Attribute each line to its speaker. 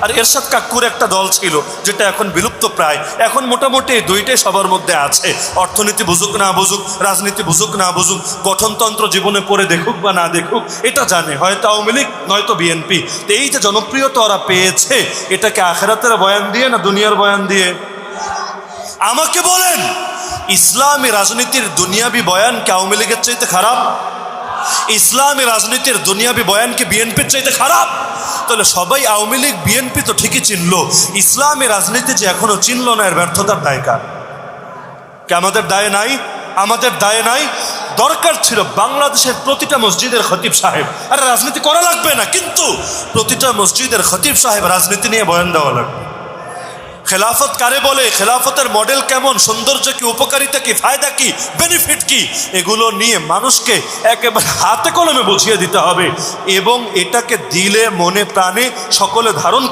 Speaker 1: আর এরশাদ কাক্কুর একটা দল ছিল যেটা এখন বিলুপ্ত প্রায়। এখন মোটামুটি এই দুইটাই সবার মধ্যে আছে, অর্থনীতি বুঝুক না বুঝুক, রাজনীতি বুঝুক না বুঝুক, গঠনতন্ত্র জীবনে পড়ে দেখুক বা না দেখুক, এটা জানে হয়তো আওয়ামী লীগ নয়তো বিএনপি। তো এই যে জনপ্রিয়তা ওরা পেয়েছে, এটাকে আখিরাতের বয়ান দিয়ে না দুনিয়ার বয়ান দিয়ে? আমাকে বলেন, ইসলামী রাজনীতির দুনিয়াবি বয়ান কি আওয়ামী লীগের চাইতে খারাপ? ইসলামী রাজনীতির দুনিয়াবি বয়ান কি বিএনপির চাইতে খারাপ? তাহলে সবাই আওয়ামী লীগ বিএনপি তো ঠিকই চিনলো, ইসলামী রাজনীতি যে এখনো চিনল না, এর ব্যর্থতার দায় কার? কি আমাদের দায় নাই? আমাদের দায় নাই? দরকার ছিল বাংলাদেশের প্রতিটা মসজিদের খতিব সাহেব, আরে রাজনীতি করা লাগবে না, কিন্তু প্রতিটা মসজিদের খতিব সাহেব রাজনীতি নিয়ে বয়ান দেওয়া লাগবে। খেলাফত কারে বলে, খেলাফতের মডেল কেমন, সৌন্দর্য কি, উপকারিতা কি, ফায়দা কি, বেনিফিট কি, এগুলো নিয়ে মানুষকে একেবারে হাতে কলমে বুঝিয়ে দিতে হবে, এবং এটাকে দিলে মনে প্রাণে সকলে ধারণ